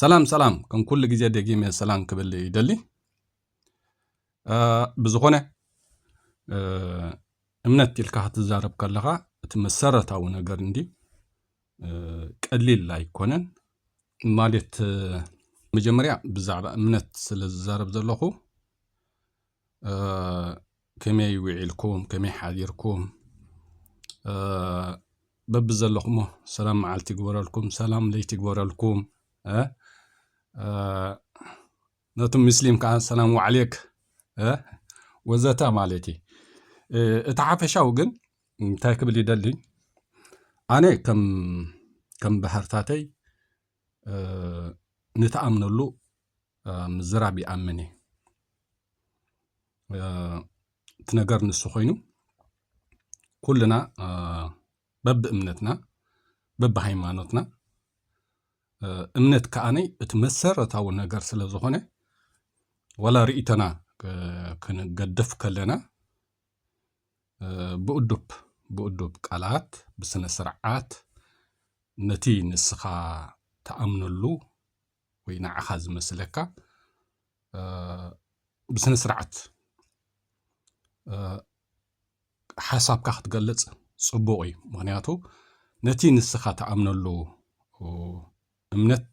ሰላም ከም ኩሉ ግዜ ደጊመ ሰላም ክብል ይደሊ ብዝኾነ እምነት ኢልካ ክትዛረብ ከለኻ እቲ መሰረታዊ ነገር እንዲ ቀሊል ኣይኮነን ማለት መጀመርያ ብዛዕባ እምነት ስለ ዝዛረብ ዘለኹ ከመይ ውዒልኩም ከመይ ሓዲርኩም በብዘለኹሞ ሰላም መዓልቲ ይግበረልኩም ሰላም ለይቲ ይግበረልኩም ነቶም ሙስሊም ከዓ ሰላም ወዓለይክ ወዘተ ማለቲ እቲ ሓፈሻው ግን እንታይ ክብል ይደሊ ኣነ ከም ባህርታተይ ንተኣምነሉ ምዝራብ ይኣምን እቲ ነገር ንሱ ኮይኑ ኩልና በብእምነትና በብሃይማኖትና እምነት ከኣነይ እቲ መሰረታዊ ነገር ስለ ዝኾነ ወላ ርእይተና ክንገድፍ ከለና ብኡዱብ ቃላት ብስነ ስርዓት ነቲ ንስኻ ተኣምነሉ ወይ ንዓኻ ዝመስለካ ብስነ ስርዓት ሓሳብካ ክትገልጽ ጽቡቕ እዩ። ምክንያቱ ነቲ ንስኻ ተኣምነሉ እምነት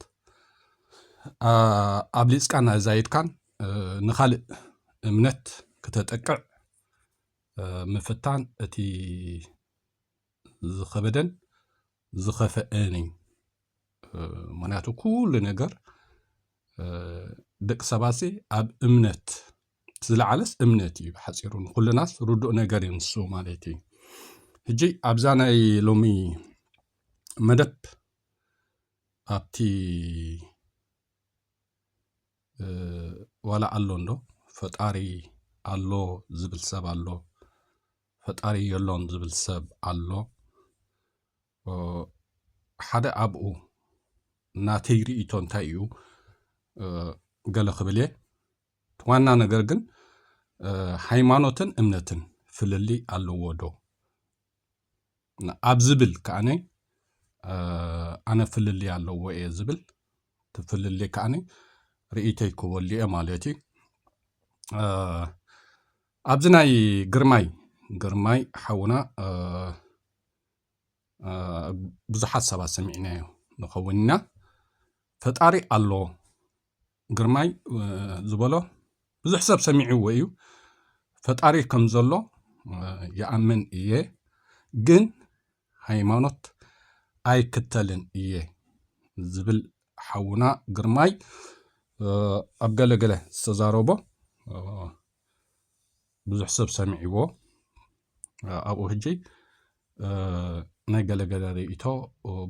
ኣብሊጽካን ኣዛይድካን ንኻልእ እምነት ክተጠቅዕ ምፍታን እቲ ዝኸበደን ዝኸፈአን እዩ። ምክንያቱ ኩሉ ነገር ደቂ ሰባት ኣብ እምነት ዝለዓለስ እምነት እዩ ሓፂሩ ኩልናስ ርዱእ ነገር እዩ ንሱ ማለት እዩ። ሕጂ ኣብዛ ናይ ሎሚ መደብ ኣብቲ ዋላ ኣሎ እንዶ ፈጣሪ ኣሎ ዝብል ሰብ ኣሎ ፈጣሪ የሎን ዝብል ሰብ ኣሎ ሓደ ኣብኡ ናተይ ርእይቶ እንታይ እዩ ገለ ክብል እየ ዋና ነገር ግን ሃይማኖትን እምነትን ፍልሊ ኣለዎ ዶ ኣብ ዝብል ከኣነ ኣነ ፍልሊ ኣለዎ እየ ዝብል ትፍልሊ ከኣነ ርእይተይ ክበሉ እየ ማለት እዩ። ኣብዚ ናይ ግርማይ ሓውና ብዙሓት ሰባት ሰሚዕናዮ ንኸውንና ፈጣሪ ኣሎ ግርማይ ዝበሎ ብዙሕ ሰብ ሰሚዕዎ እዩ ፈጣሪ ከም ዘሎ ይኣምን እየ ግን ሃይማኖት ኣይክተልን እየ ዝብል ሓውና ግርማይ ኣብ ገለገለ ዝተዛረቦ ብዙሕ ሰብ ሰሚዕዎ ኣብኡ ሕጂ ናይ ገለገለ ርእይቶ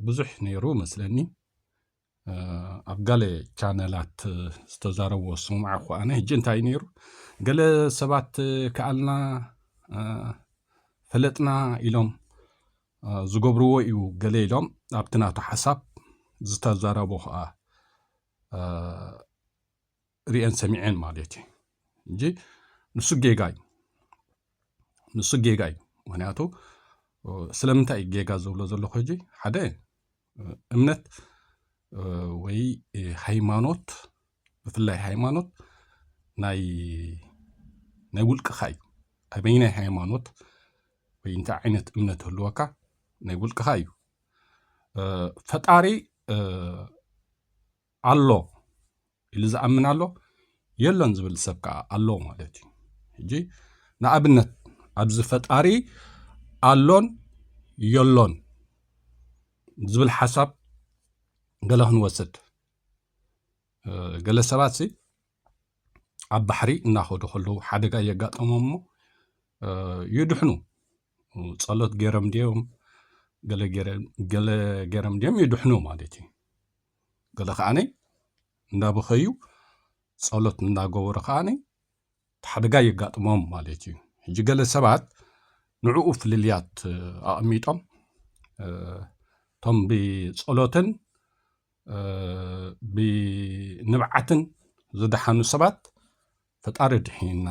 ብዙሕ ነይሩ መስለኒ ኣብ ገለ ቻነላት ዝተዛረቦ ስሙዕ ኣነ ሕጂ እንታይ ነይሩ ገለ ሰባት ከኣልና ፈለጥና ኢሎም ዝገብርዎ እዩ ገለ ኢሎም ኣብቲ ናቱ ሓሳብ ዝተዛረቦ ከዓ ሪአን ሰሚዐን ማለት እዩ እንጂ ንሱ ጌጋ እዩ ምክንያቱ ስለምንታይ ጌጋ ዝብሎ ዘለኹ ሕጂ ሓደ እምነት ወይ ሃይማኖት ብፍላይ ሃይማኖት ናይ ውልቅኻ እዩ ኣበይ ናይ ሃይማኖት ወይ እንታይ ዓይነት እምነት ህልወካ ናይ ውልቅኻ እዩ ፈጣሪ ኣሎ ኢሉ ዝኣምን ኣሎ የሎን ዝብል ሰብ ከዓ ኣሎ ማለት እዩ። ሕጂ ንኣብነት ኣብዚ ፈጣሪ ኣሎን የሎን ዝብል ሓሳብ ገለ ክንወስድ ገለ ሰባት ኣብ ባሕሪ እናኸዱ ከለዉ ሓደጋ የጋጠሞም እሞ ይድሕኑ ጸሎት ገይሮም ድዮም ገለ ገይሮም ድዮም ይድሕኑ ማለት እዩ። ገለ ከዓነይ እንዳበኸዩ ጸሎት እንዳገበሩ ከዓነይ ሓደጋ የጋጥሞም ማለት እዩ። ሕጂ ገለ ሰባት ንዕኡ ፍልልያት ኣቕሚጦም ቶም ብጸሎትን ብንብዓትን ዝደሓኑ ሰባት ፈጣሪ ድሒንና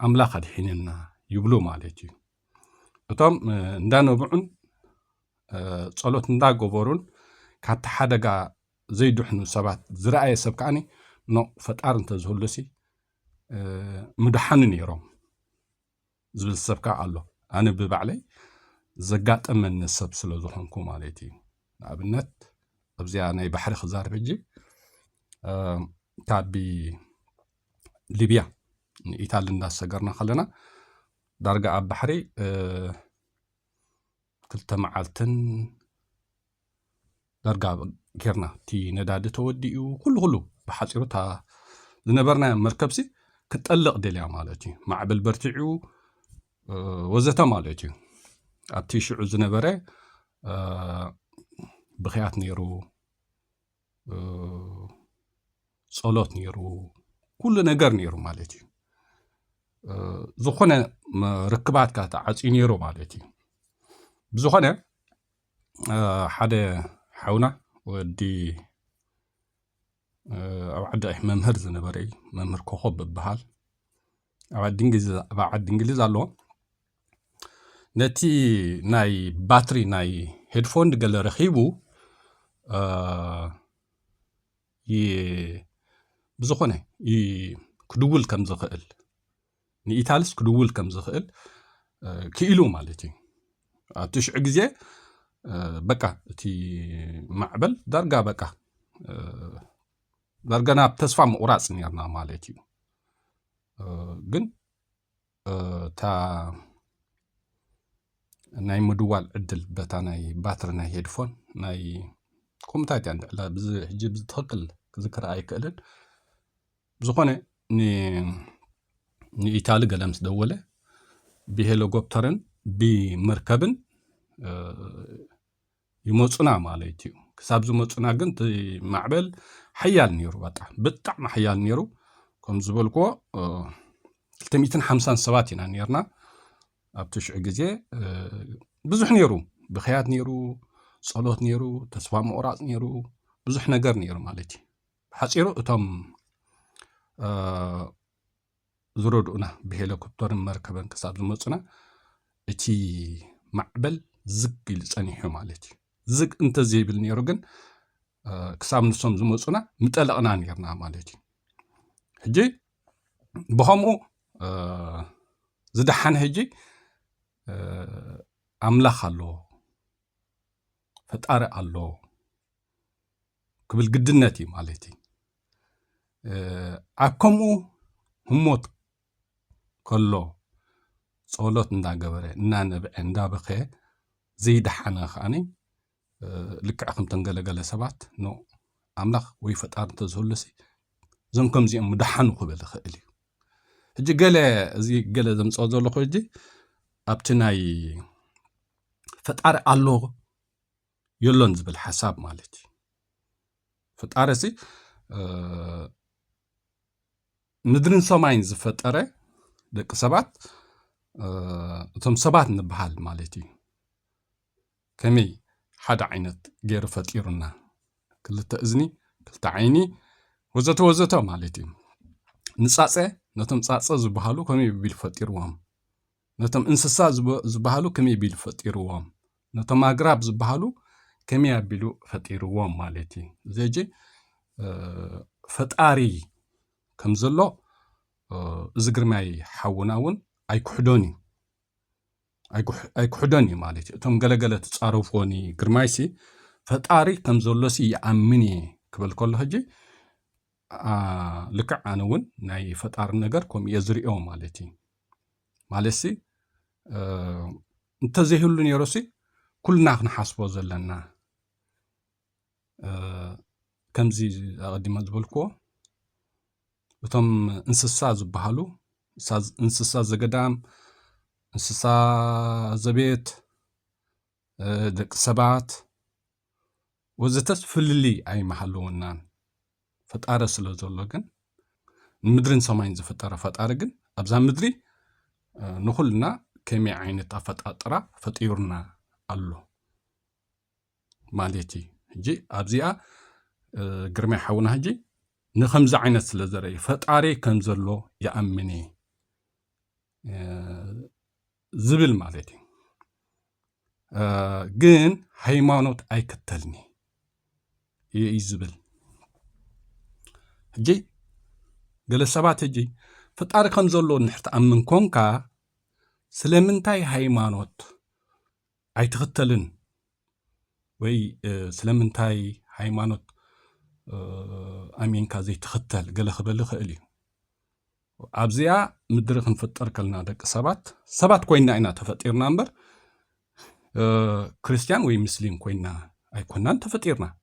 ኣምላኽ ኣድሒንና ይብሉ ማለት እዩ። እቶም እንዳነብዑን ጸሎት እንዳገበሩን ካብቲ ሓደጋ ዘይድሕኑ ሰባት ዝረኣየ ሰብ ከዓኒ ኖ ፈጣሪ እንተዝህሉሲ ምድሓኒ ነይሮም ዝብል ሰብ ከዓ ኣሎ። ኣነ ብባዕለይ ዘጋጠመኒ ሰብ ስለ ዝኾንኩ ማለት እዩ። ንኣብነት ኣብዚኣ ናይ ባሕሪ ክዛርብ ሕጂ ካብ ሊብያ ንኢታሊ እንዳሰገርና ከለና ዳርጋ ኣብ ባሕሪ 2 መዓልትን ዳርጋ ጌርና እቲ ነዳዲ ተወዲኡ ኩሉ ብሓፂሩ ዝነበርና መርከብሲ ክጠልቕ ደልያ ማለት እዩ። ማዕበል በርቲዑ ወዘተ ማለት እዩ። ኣብቲ ሽዑ ዝነበረ ብኽያት ነይሩ፣ ጸሎት ነይሩ፣ ኩሉ ነገር ነይሩ ማለት እዩ። ዝኾነ ርክባትካ ተዓፅዩ ነይሩ ማለት እዩ። ብዝኾነ ሓደ ሓውና ወዲ ኣብ ዓዲ መምህር ዝነበረ እዩ። መምህር ኮኸብ ብበሃል ኣብ ዓዲ እንግሊዝ ኣለዎ። ነቲ ናይ ባትሪ ናይ ሄድፎን ገለ ረኺቡ ብዝኾነ ክድውል ከም ዝኽእል ንኢታልስ ክድውል ከም ዝኽእል ክኢሉ ማለት እዩ። ኣብቲ ሽዑ ግዜ በቃ እቲ ማዕበል ዳርጋ በቃ ዳርጋ ናብ ተስፋ ምቑራፅ ነርና ማለት እዩ። ግን እታ ናይ ምድዋል ዕድል በታ ናይ ባትሪ ናይ ሄድፎን ናይ ኮምታት እያ ንድዕላ ሕጂ ብትኽክል ክዝክር ኣይክእልን። ብዝኾነ ንኢታሊ ገለ ምስ ደወለ ብሄሊኮፕተርን ብመርከብን ይመፁና ማለት እዩ። ክሳብ ዝመፁና ግን እቲ ማዕበል ሓያል ነይሩ፣ ብጣዕሚ ሓያል ነይሩ። ከም ዝበልክዎ 250 ሰባት ኢና ነርና ኣብቲ ሽዑ ግዜ። ብዙሕ ነይሩ፣ ብኽያት ነይሩ፣ ጸሎት ነይሩ፣ ተስፋ ምቑራፅ ነይሩ፣ ብዙሕ ነገር ነይሩ ማለት እዩ። ብሓፂሩ እቶም ዝረድኡና ብሄሊኮፕተርን መርከብን ክሳብ ዝመፁና እቲ ማዕበል ዝግ ኢሉ ፀኒሑ ማለት እዩ። ዝግ እንተዘይብል ነይሩ ግን ክሳብ ንሶም ዝመፁና ምጠለቕና ነርና ማለት እዩ። ሕጂ ብኸምኡ ዝደሓነ ሕጂ ኣምላኽ ኣሎ ፈጣሪ ኣሎ ክብል ግድነት እዩ ማለት እዩ። ኣብ ከምኡ ህሞት ከሎ ጸሎት እንዳገበረ እናነበዐ እንዳበኸየ ዘይደሓነ ከዓኒ ልክዕ ከም ተንገለገለ ሰባት ኖ ኣምላኽ ወይ ፈጣሪ እንተዝህሉሲ እዞም ከምዚኦም ምድሓኑ ክብል ይኽእል እዩ። ሕጂ እዚ ገለ ዘምፅኦ ዘለኹ ሕጂ ኣብቲ ናይ ፈጣሪ ኣሎ የሎን ዝብል ሓሳብ ማለት እዩ። ፈጣሪ ሲ ምድርን ሰማይን ዝፈጠረ ደቂ ሰባት እቶም ሰባት ንበሃል ማለት እዩ። ከመይ ሓደ ዓይነት ገይሩ ፈጢሩና 2 እዝኒ 2 ዓይኒ ወዘተ ወዘተ ማለት እዩ። ንጻጸ ነቶም ጻጸ ዝበሃሉ ከመይ ቢሉ ፈጢርዎም፣ ነቶም እንስሳ ዝበሃሉ ከመይ ቢሉ ፈጢርዎም፣ ነቶም ኣግራብ ዝበሃሉ ከመይ ኣቢሉ ፈጢርዎም ማለት እዩ። ዘጂ ፈጣሪ ከም ዘሎ እዚ ግርማይ ሓውና እውን ኣይክሕዶን እዩ ማለት እዩ። እቶም ገለገለ ትጻረፍዎኒ ግርማይሲ ፈጣሪ ከም ዘሎሲ ይኣምን እየ ክብል ከሎ ሕጂ ልክዕ ኣነ እውን ናይ ፈጣሪ ነገር ከምኡ እየ ዝሪኦ ማለት እዩ። ማለትሲ እንተዘይህሉ ነይሮሲ ኩልና ክንሓስቦ ዘለና ከምዚ ኣቐዲመ ዝበልክዎ እቶም እንስሳ ዝበሃሉ እንስሳ ዘገዳም፣ እንስሳ ዘቤት፣ ደቂ ሰባት ወዘተስ ፍልሊ ኣይመሃለውናን ፈጣሪ ስለ ዘሎ ግን ንምድርን ሰማይን ዝፈጠረ ፈጣሪ ግን ኣብዛ ምድሪ ንኹልና ከመይ ዓይነት ኣፈጣጥራ ፈጢሩና ኣሎ ማለት እዩ። ሕጂ ኣብዚኣ ግርማይ ሓውና ሕጂ ንከምዚ ዓይነት ስለ ዘርኢ ፈጣሪ ከም ዘሎ ይኣምን ዝብል ማለት እዩ። ግን ሃይማኖት ኣይክተልኒ يزبل جي قال السبات جي فطار كنزلو نحت أمن كونكا سلمنتاي هايمانوت أي تختلن وي سلمنتاي هايمانوت أمين كازي تختل قال خبل خالي أبزيا مدرخ نفطر كلنا دك سبات كوينا إنا تفطيرنا نمبر كريستيان وي مسلم كوينا أي كنا تفطيرنا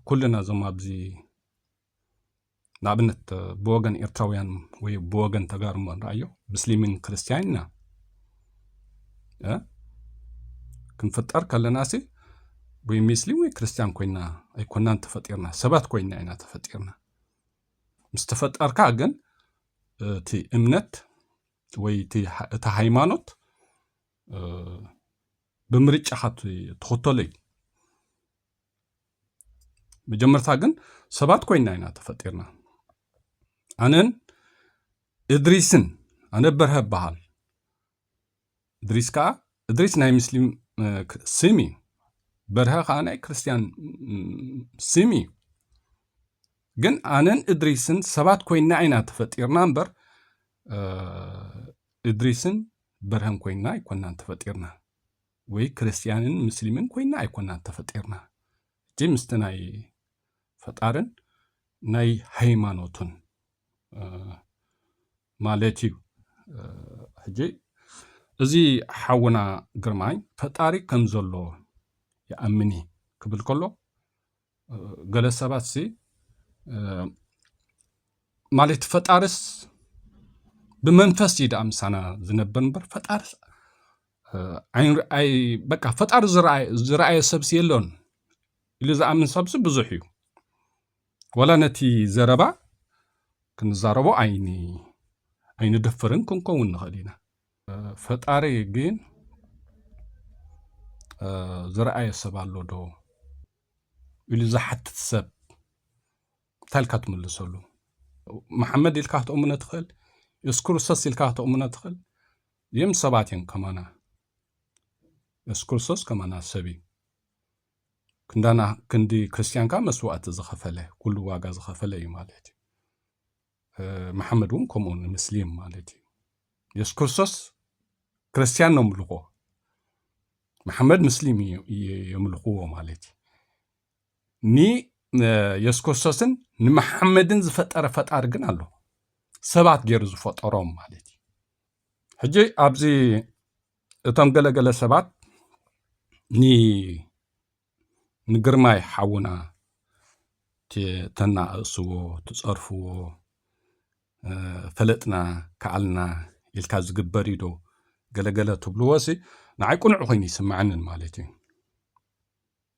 كلنا زما بزي نابنت بوغن إرتراويان وي بوغن تجارم رأيو مسلمين كريستياننا كنفطر كلنا سي وي مسلم وي كريستيان كوينا أي كنا تفطيرنا سبات كوينا إنا تفطيرنا مستفطر كاغن تي امنت وي تي هايمانوت بمريچ حات تخطلي مجمرتا غن سبات كوينا إنا تفطيرنا أنن إدريسن أنا برهب بحال إدريس ناي مسلم سيمي برها أنا كريستيان سيمي جن أنن إدريسن سبات كوينا إنا تفطيرنا نمبر إدريسن برهم كوينا يكوننا تفطيرنا وي كريستيانن مسلمين كوينا يكوننا تفطيرنا جي مستناي فطارن ناي هيمانوتن مالتي هجي ازي حونا غرماي فطاري كمزلو يأمني كبل كله قال سبات سي مالت فطارس بمنفس يد أمسانا زنبن بر فطارس عين أي بقى فطار زرعي سبسي اللون اللي زعمن سبس بزحيو ولا نتي زربا كنزاربو عيني دفرن كون خلينا فطاري جين زرعي سبالو دو اللي زحت السب تالكات ملسولو محمد الكات أمنا تخل يذكر سس الكات أمنا تخل يم سباتين كمانا يذكر سس كمانا سبي كندي كريستيان كا مسوات زخفله كل واقع زخفله مالتي محمد ون كمون مسلم مالتي يذكر سس كريستيان نملقو محمد مسلم يملقوه مالتي ني يذكر سسن نمحمدن زفطر فطار جن الله سبات غير زفطرهم مالتي حجي ابزي اتم غلغل سبات ني نغرماي حونا تناقصو تصرفو فلطنا كعلنا يلكاز غبريدو غلغله تبلوسي نعي قنع خويني سمعنن مالتي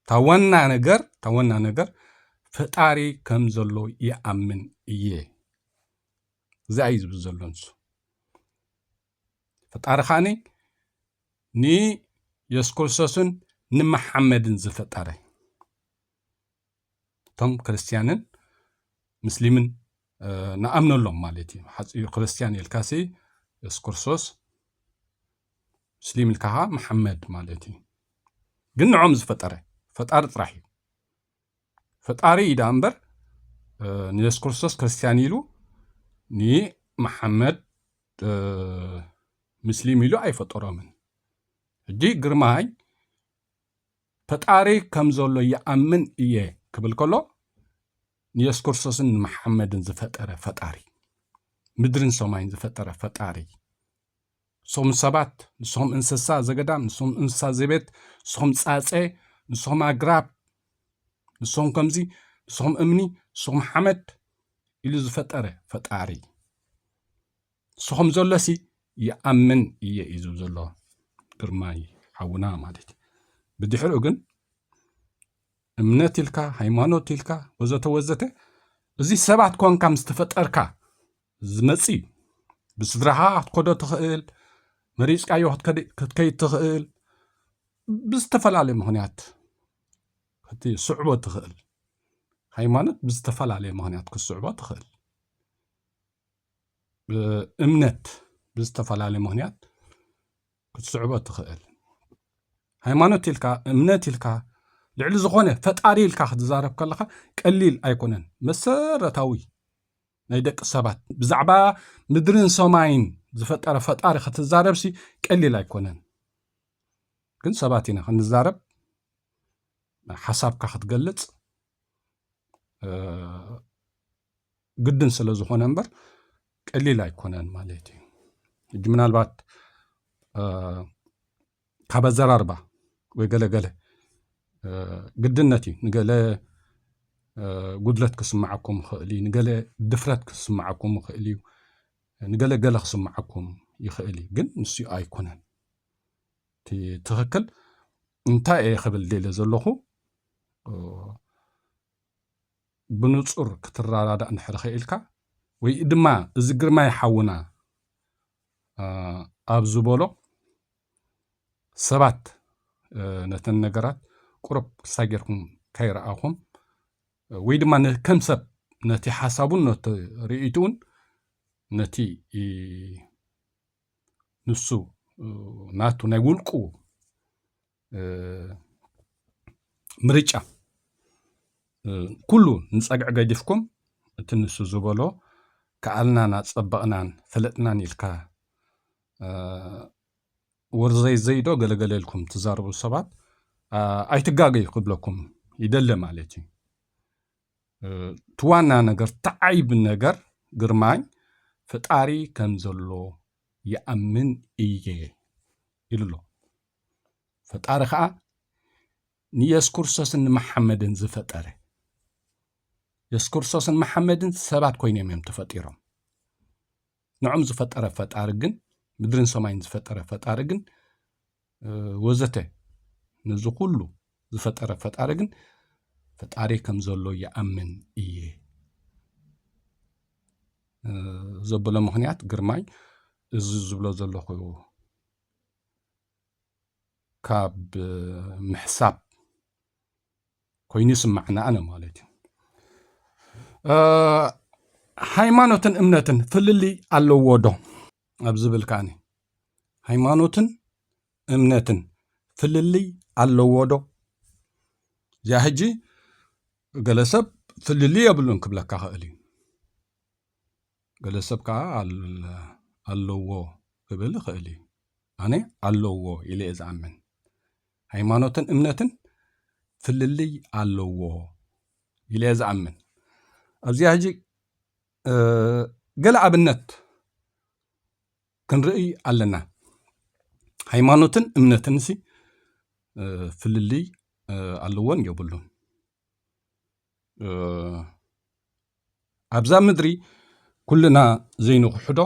تاونا نجر فطاري كم زلو يأمن إيه زايز بزلونس فطار خاني ني يسكول سسن نمحمدن زفطاري تم كريستيانن مسلمين نأمن لهم مالتي حتى كريستيان الكاسي يسكول سس مسلم الكها محمد مالتي قلنا عم زفطاري فطار طرحي فطاري يدامبر نيس كورسوس كريستيانيلو ني محمد مسلميلو اي فطرامن دي غرماي فطاري كمزولو يأمن ايه كبل كله نيس كورسوسن محمدن زفطره فطاري مدرن سماين زفطره فطاري سوم سبات سوم انسسا زغدام سوم انسسا زبيت سوم صاصه سوم اغراب سوم كمزي سوم امني سوم حمد إلي زفطره فطاري سوم زلسي يأمن يزو زلو ግርማይ حونا مالتي بدحرو ግን እምነት ኢልካ ሃይማኖት ኢልካ ወዘተ እዚ ሰባት ኮንካ ምስተፈጠርካ ዝመጽ ብስድራሃ ትኮዶ ትኽእል መሪጽካዮ ክትከይድ ትኽእል ብዝተፈላለየ ምኽንያት እቲ ስዕቦ ትኽእል ሃይማኖት ብዝተፈላለየ ምኽንያት ክስዕቦ ትኽእል እምነት ብዝተፈላለየ ምኽንያት ክትስዕቦ ትኽእል ሃይማኖት ኢልካ እምነት ኢልካ ልዕሊ ዝኾነ ፈጣሪ ኢልካ ክትዛረብ ከለኻ ቀሊል ኣይኮነን። መሰረታዊ ናይ ደቂ ሰባት ብዛዕባ ምድርን ሰማይን ዝፈጠረ ፈጣሪ ክትዛረብሲ ቀሊል ኣይኮነን። ግን ሰባት ኢና ክንዛረብ ሓሳብካ ክትገልጽ ግድን ስለ ዝኾነ እምበር ቀሊል ኣይኮነን ማለት እዩ። እጂ ምናልባት ካብ ኣዘራርባ ወይ ገለገለ ግድነት እዩ ንገለ ጉድለት ክስማዓኩም ይኽእል እዩ፣ ንገለ ድፍረት ክስማዓኩም ይኽእል እዩ፣ ንገለ ገለ ክስማዓኩም ይኽእል እዩ። ግን ንሱ ኣይኮነን። እቲ ትኽክል እንታይ እየ ክብል ደለ ዘለኹ ብንጹር ክትራዳዳእ እንድሕር ኽኢልካ ወይ ድማ እዚ ግርማይ ሓውና ኣብ ዝበሎ ሰባት ነተን ነገራት ቁርብ ክሳይ ጌርኩም ከይረኣኹም ወይ ድማ ከም ሰብ ነቲ ሓሳቡን ነቲ ርእይቱን ነቲ ንሱ ናቱ ናይ ውልቁ ምርጫ ኩሉ ንጸግዕ ገዲፍኩም እቲ ንሱ ዝበሎ ከኣልናን ኣጸበቕናን ፈለጥናን ኢልካ ወርዘይ ዘይዶ ገለገለ ኢልኩም ትዛረቡ ሰባት ኣይትጋገዩ ክብለኩም ይደለ ማለት እዩ። ትዋና ነገር ተዓይብ ነገር ግርማይ ፈጣሪ ከም ዘሎ ይኣምን እየ ኢሉሎ። ፈጣሪ ከዓ ንኢየሱስ ክርስቶስን ንመሓመድን ዝፈጠረ ኢየሱስ ክርስቶስን መሓመድን ሰባት ኮይኖም እዮም ተፈጢሮም። ንዖም ዝፈጠረ ፈጣሪ ግን ምድርን ሰማይን ዝፈጠረ ፈጣሪ ግን ወዘተ ነዚ ኩሉ ዝፈጠረ ፈጣሪ ግን ፈጣሪ ከም ዘሎ ይኣምን እየ ዘበሎ ምክንያት ግርማይ እዚ ዝብሎ ዘለኹ ካብ ምሕሳብ ኮይኑ ይስማዕና ኣነ ማለት እዩ። ሃይማኖትን እምነትን ፍልሊ ኣለዎ ዶ ኣብ ዝብልካኒ ሃይማኖትን እምነትን ፍልሊ ኣለዎ ዶ? እዚኣ ሕጂ ገለ ሰብ ፍልሊ የብሉን ክብለካ ኽእል እዩ። ገለ ሰብ ከዓ ኣለዎ ክብል ኽእል እዩ። ኣነ ኣለዎ ኢለ እየ ዝኣምን። ሃይማኖትን እምነትን ፍልሊ ኣለዎ ኢለ እየ ዝኣምን። ኣብዚኣ ሕጂ ገለ ኣብነት ክንርኢ ኣለና። ሃይማኖትን እምነትን ሲ ፍልሊ ኣለዎን የብሉን። ኣብዛ ምድሪ ኩልና ዘይንቑሕዶ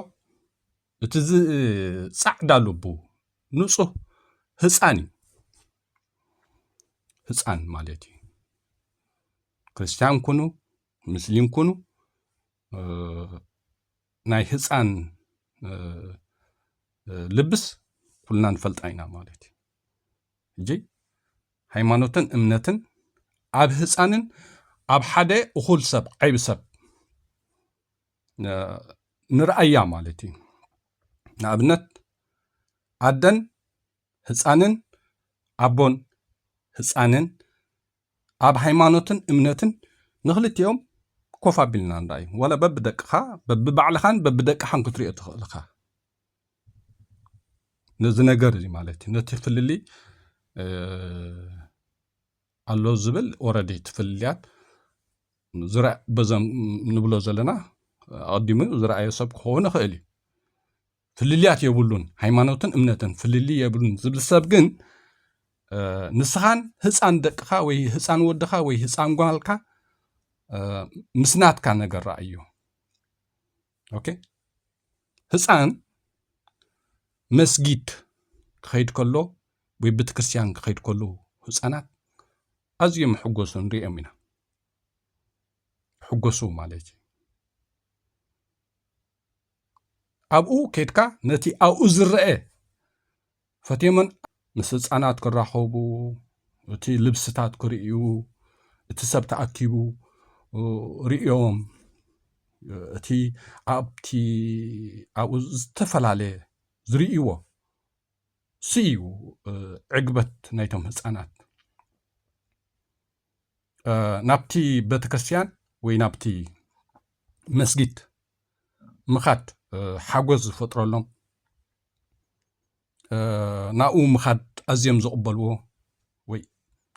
እቲ ጻዕዳ ልቡ ንጹህ ህፃን እዩ። ህፃን ማለት እዩ ክርስቲያን ኩኑ ሙስሊም ኩኑ ናይ ህፃን ልብስ ኩልና ንፈልጣ ኢና ማለት እዩ። እጂ ሃይማኖትን እምነትን ኣብ ህፃንን ኣብ ሓደ እኹል ሰብ ዓይቢ ሰብ ንርአያ ማለት እዩ። ንኣብነት ኣደን ህፃንን ኣቦን ህፃንን ኣብ ሃይማኖትን እምነትን ንኽልቲኦም ኮፍ ኣቢልና ንርአዩ። ወላ በብደቅኻ በብባዕልኻን በብደቅኻን ክትሪኦ ትኽእል ኢኻ ነዚ ነገር እዚ ማለት እዩ። ነቲ ፍልሊ ኣሎ ዝብል ኦረዲ ትፍልልያት በዞም ንብሎ ዘለና ኣቐዲሙ ዝረኣየ ሰብ ክኸውን ይኽእል እዩ። ፍልልያት የብሉን ሃይማኖትን እምነትን ፍልሊ የብሉን ዝብል ሰብ ግን ንስኻን ህፃን ደቅኻ ወይ ህፃን ወድኻ ወይ ህፃን ጓልካ ምስናትካ ነገር ረኣዩ። ኦኬ ህፃን መስጊድ ክኸይድ ከሎ ወይ ቤተክርስትያን ክኸይድ ከሎ ህፃናት ኣዝዮም ሕጎሱ ንሪኦም ኢና። ሕጎሱ ማለት እዩ ኣብኡ ከይድካ ነቲ ኣብኡ ዝረአ ፈትየሞን ምስ ህፃናት ክራኸቡ እቲ ልብስታት ክርእዩ እቲ ሰብ ተኣኪቡ ርእዮም እቲ ኣብኡ ዝተፈላለየ ዝርእይዎ ስእዩ ዕግበት ናይቶም ህፃናት نابتي بتكريستيان وي نابتي مسجد مخاد حاجز فترة لهم ناو مخاد أزيم زقبلوه وي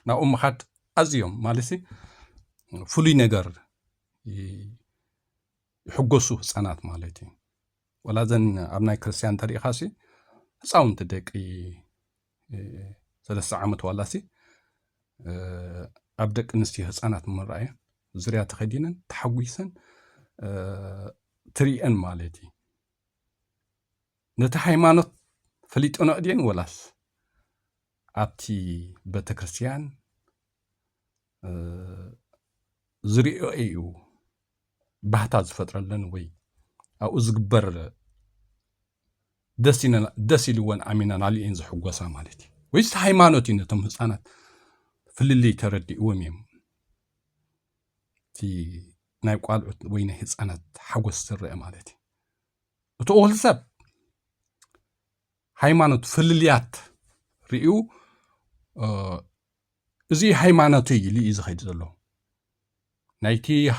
ناو مخاد أزيم مالسي فلي نجار يحجسوا سنات مالتي ولا زن أبناء كريستيان تاريخاسي ساون تدك 3 عامت ولا سي أبدك نستي هسانات من رأيه زريعة خدينا تحويسا تريئن مالتي نتا هيمانوت فليت أنا أدين ولاس أبتي بتكريستيان زريعة أيو بحتاج فترة لنوي أو زقبر دسي لوان أمينا نالي إنز حقوسا مالتي ويست هيمانوتي نتم هسانات فللي تردي وميم تي نايب قال وين هسانات حقوس سر مالتي وتقول سب هيمانوت فلليات ريو زي هيمانوتي لي إذا خيد زلو نايتي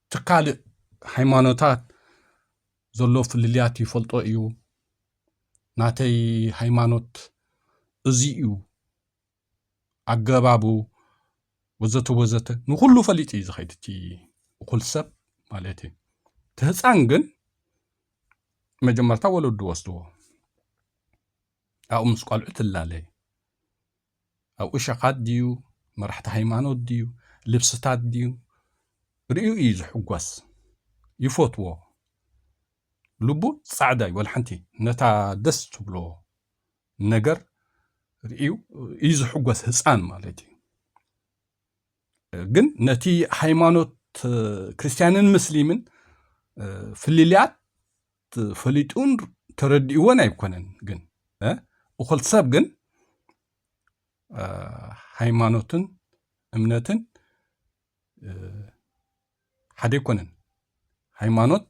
تقال هيمانوتات زلو فلليات يفلطو إيو ناتي هيمانوت زيو أجابابو وزته نقوله فليت إذا خيد تي وكل سب مالتي تهسانجن مجمرتا ولد وسطوه أو مسقال عتلالي أو إشاقات ديو مرحت هيمانوت ديو لبستات ديو ريو إيز حقوس يفوتوا لبو صعداي والحنتي نتا دست بلو نجر ريو إيز حقوس هسان مالتي جن نتي هيمانوت كريستيانين مسلمين في الليلات فليتون ترديونا يكونن جن وخل ساب جن هيمانوتن امنتن حد يكونن هيمانوت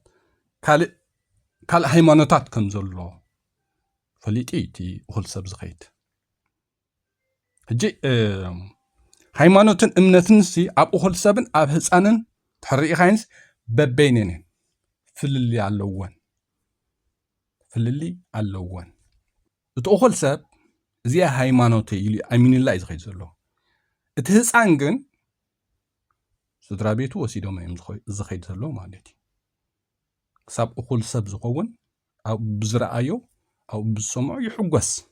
كال هيمانوتات كنزلو فليتي تي وخل ساب زخيت هجي هيمانوتن امنتن سي اب وخل سابن اب هصانن تحري خاينس ببينين فللي علوان تقول سب زي هيمانوتي يلي أمين الله يزخيد زلو اتهسان جن سدرا بيتو وسيدو ما يزخيد زلو مالتي ساب أقول سب زقون أو بزرعيو أو بسمع يحقس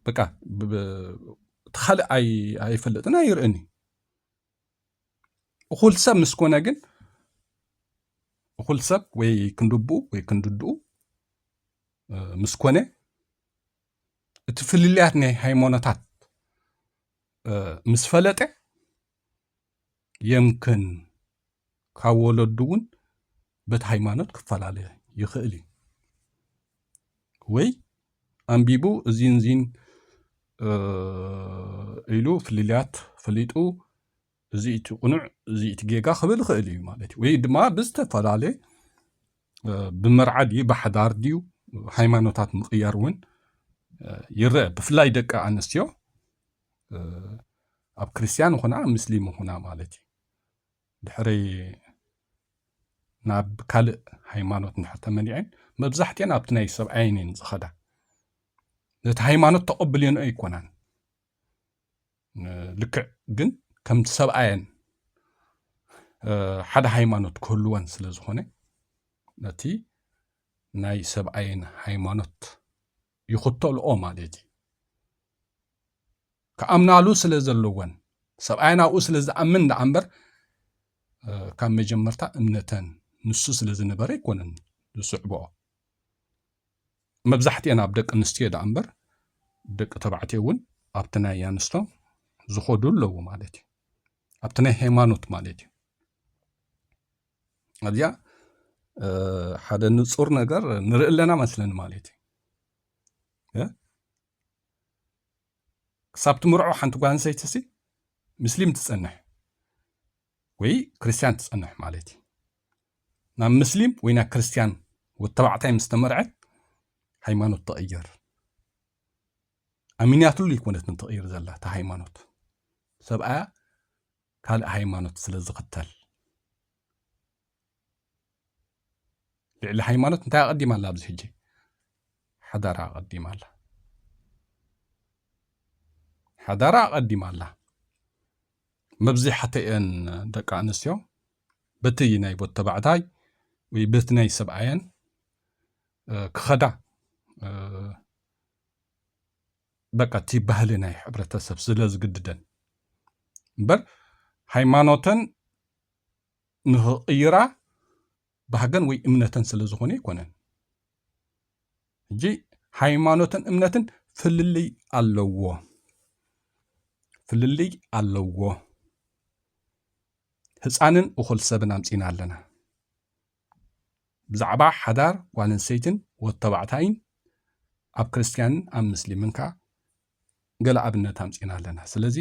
بكا تخلق أي فلتنا يرئني أقول سب مسكونا جن أقول سب ويكندبو ويكنددو مسكونة تفللياتني هيمونتات مسفلته يمكن كاولدون بت هيمانوت كفلالي يخلي وي أنبيبو زين إلو فلليات فليتو زيت قنع زيت جيجا خبل خلي مالتي وي دما بستفلالي بمرعدي بحدار ديو هيمانوتات مقيارون يرى بفلاي دقة أنستيو أب كريستيان هنا مسلم هنا مالتي دحري ناب كال هيمانوت نحت منيعين مبزحتين أبتناي سبعينين زخدا نت هيمانوت تقبلين أي كونان لك جن كم سبعين حدا هيمانوت كلوان سلزخونه نتي ناي سبعين هيمانوت يخطو مالتي كأمنالو سلزلوان سبعين أو سلزأمن دعنبر كان مجمرتا امنتان نسو سلزنبر يكونن لسعبو مبزحتي أنا بدك نستيه دعنبر بدك تبعتي ون أبتنا يانستو زخودو لو مالتي أبتنا هيمانوت مالتي أديا حدا نصور نجار نرئ لنا مثلا مالتي سابت مرعو حنتو قان سيتسي مسلم تسنح وي كريستيان تسنح مالتي نعم مسلم وينا كريستيان والتبعتين مستمرعت هيمانوت تغير ኣሚንያትሉ ይኮነት ንትቕይር ዘላ ታ ሃይማኖት ሰብኣያ ካልእ ሃይማኖት ስለ ዝኽተል ልዕሊ ሃይማኖት እንታይ ኣቐዲማ ኣላ ኣብዚ ሕጂ ሓዳራ ኣቐዲማ ኣላ ሓዳራ ኣቐዲማ ኣላ መብዛሕትአን ደቂ ኣንስትዮ በቲ ናይ ቦት ተባዕታይ ወይ በቲ ናይ ሰብኣየን ክኸዳ በቃ እቲ ባህሊ ናይ ሕብረተሰብ ስለ ዝግድደን እምበር ሃይማኖተን ንኽቕይራ ባህገን ወይ እምነተን ስለ ዝኾነ ይኮነን ሕጂ ሃይማኖትን እምነትን ፍልልይ ኣለዎ ህፃንን እኹል ሰብን ኣምፂና ኣለና ብዛዕባ ሓዳር ጓል ኣንስተይትን ወዲ ተባዕታይን ኣብ ክርስትያንን ኣብ ምስሊምን ከዓ ገለ ኣብነት ኣምፂና ኣለና ስለዚ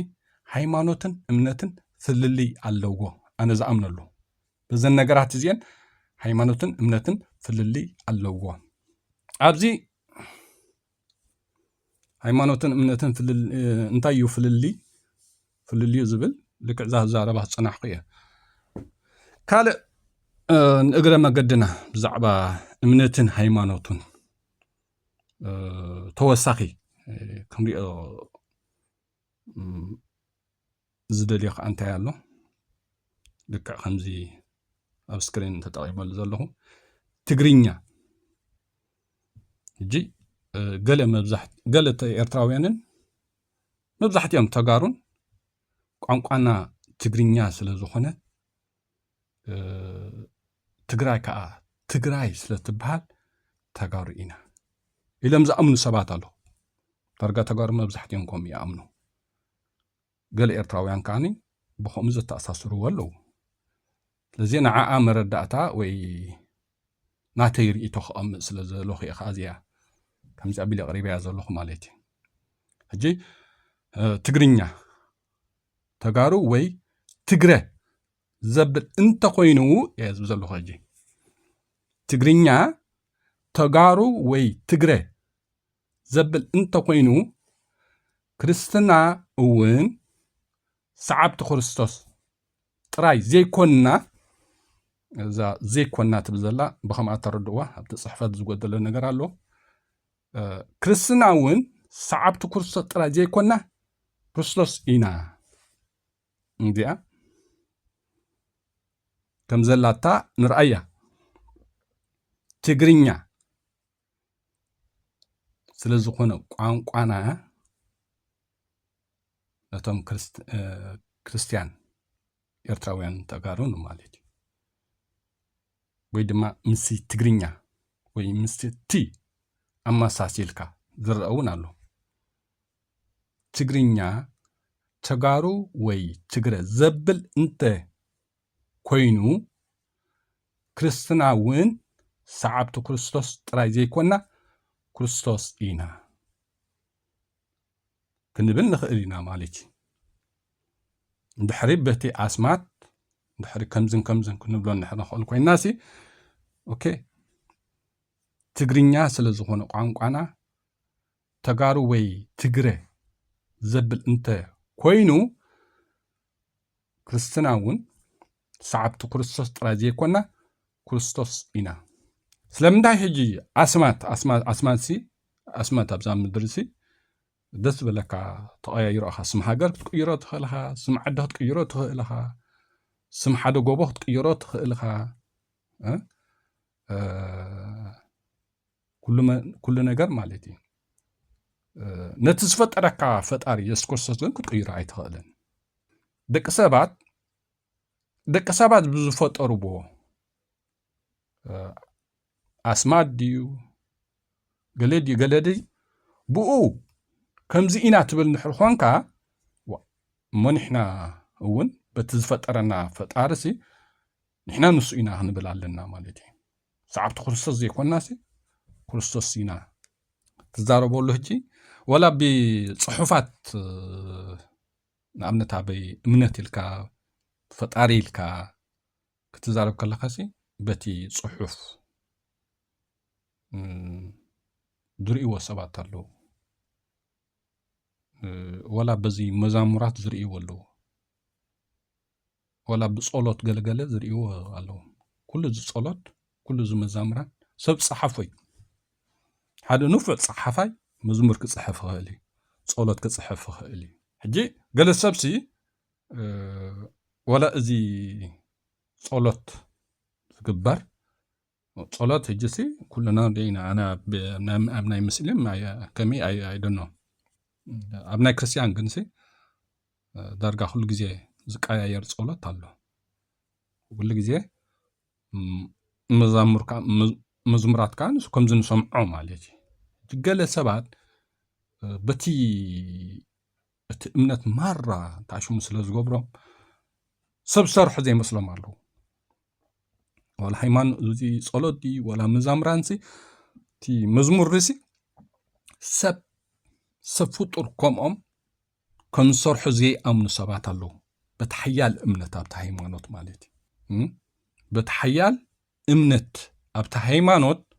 ሃይማኖትን እምነትን ፍልልይ ኣለዎ ኣነ ዝኣምነሉ በዘን ነገራት እዚአን ሃይማኖትን እምነትን ፍልልይ ኣለዎ ኣብዚ ሃይማኖትን እምነትን እንታይ እዩ ፍልልዩ ዝብል ልክዕ ዛረባ ዝፀናሕኩ እየ ካልእ ንእግረ መገድና ብዛዕባ እምነትን ሃይማኖትን ተወሳኺ ክንሪኦ ዝደልዮ ከዓ እንታይ ኣሎ ልክዕ ከምዚ ኣብ ስክሪን ተጠቒመሉ ዘለኹ ትግርኛ ሕጂ ገለ ኤርትራውያንን መብዛሕትኦም ተጋሩን ቋንቋና ትግርኛ ስለ ዝኾነ ትግራይ ከዓ ትግራይ ስለ ትበሃል ተጋሩ ኢና ኢሎም ዝኣምኑ ሰባት ኣሎ ዳርጋ ተጋሩ መብዛሕትኦም ከምኡ ይኣምኑ ገለ ኤርትራውያን ከዓኒ ብከምኡ ዘተኣሳስርዎ ኣለዉ ስለዚ ንዓኣ መረዳእታ ወይ ናተይ ርእቶ ክቐምጥ ስለ ዘለኹ እየ ከዓ እዚኣ ከምዚ ኣቢለ ቀሪበያ ዘለኹ ማለት እዩ ሕጂ ትግርኛ ተጋሩ ወይ ትግረ ዘብል እንተኮይኑ እየ ዝብል ዘለኹ ሕጂ ትግርኛ ተጋሩ ወይ ትግረ ዘብል እንተኮይኑ ክርስትና እውን ሰዓብቲ ክርስቶስ ጥራይ ዘይኮንና እዛ ዘይኮንና ትብል ዘላ ብኸምኣ ተረድእዋ ኣብቲ ፅሕፈት ዝጎደለ ነገር ኣሎ ክርስትና እውን ሰዓብቲ ክርስቶስ ጥራይ ዘይኮንና ክርስቶስ ኢና እንዲኣ ከም ዘላታ ንርአያ ትግርኛ ስለ ዝኾነ ቋንቋና ነቶም ክርስቲያን ኤርትራውያን ተጋሩን ማለት እዩ ወይ ድማ ምስ ትግርኛ ወይ ምስ ቲ ኣመሳሲልካ ዝርአ እውን ኣሎ ትግርኛ ተጋሩ ወይ ትግረ ዘብል እንተ ኮይኑ ክርስትና እውን ሰዓብቲ ክርስቶስ ጥራይ ዘይኮንና ክርስቶስ ኢና ክንብል ንኽእል ኢና ማለት እዩ እንድሕሪ በቲ ኣስማት እንድሕሪ ከምዝን ክንብሎ ንኽእል ኮይንናሲ ኦኬ ትግርኛ ስለ ዝኾነ ቋንቋና ተጋሩ ወይ ትግረ ዘብል እንተ ኮይኑ ክርስትና እውን ሰዓብቲ ክርስቶስ ጥራይ ዘይኮንና ክርስቶስ ኢና ስለምንታይ ሕጂ ኣስማት ኣብዛ ምድሪ ሲ ደስ በለካ ተቐያይሮ ኢኻ ስም ሃገር ክትቅይሮ ትኽእል ኢኻ ስም ዓዲ ክትቅይሮ ትኽእል ኢኻ ስም ሓደ ጎቦ ክትቅይሮ ትኽእል ኢኻ ኩሉ ነገር ማለት እዩ ነቲ ዝፈጠረካ ፈጣሪ ኢየሱስ ክርስቶስ ግን ክትቅይሮ ኣይትኽእልን ደቂ ሰባት ብዝፈጠሩዎ ኣስማት ድዩ ገለ ድዩ ብኡ ከምዚ ኢና ትብል ንድሕር ኮንካ እሞ ንሕና እውን በቲ ዝፈጠረና ፈጣሪሲ ንሕና ንሱ ኢና ክንብል ኣለና ማለት እዩ ሰዓብቲ ክርስቶስ ዘይኮንናሲ ክርስቶስ ኢና ትዛረበሉ ሕጂ ወላ ብፅሑፋት ንኣብነት ኣበይ እምነት ኢልካ ፈጣሪ ኢልካ ክትዛረብ ከለኻሲ በቲ ፅሑፍ ዝርእይዎ ሰባት ኣለዉ ولا بزي مزامرات زرئيو اللو ولا بصولات قلقلة زرئيو اللو كل زي صولات كل زي مزامرات سب صحفي هذا نفع صحفي مزمور كصحف خالي صولات كصحف خالي حجي قال السبسي ولا زي صولات تكبر صولات هجسي كلنا دينا أنا أبناء مسلم كمي I don't know أبناء كريستيان جنسي درجة كل جزء زكايا يرد صولات الله كل جزء مزمرات كان كم زين سمعوا مالتي تقال سبات بتي امنت مرة تعشو مثل زغبرو سب صرح زي مسلم الله ولا هيمان زي صولات دي ولا مزامرانسي تي مزمور رسي سب فطر كم صرح زي أمن سبات الله بتحيال امنت أبتا هيمانوت مالتي بتحيال امنت أبتا هيمانوت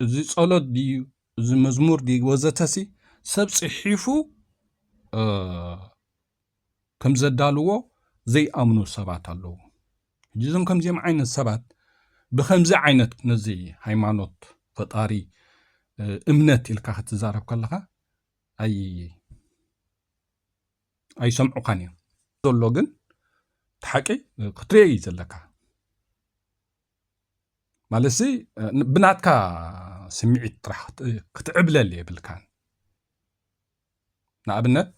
زي صولات دي زي مزمور دي وزتسي سب صحيفو كم زدالوه زي أمنو سبات الله جزم كم زي معين السبات بخمزة عينت نزي هيمانوت فطاري امنت إلكا تزارب كلها أي سمعو قانيا دولوغن تحكي قطري زلكا مالسي بناتكا سمعي طرح كتعبل اللي بالكان نابنت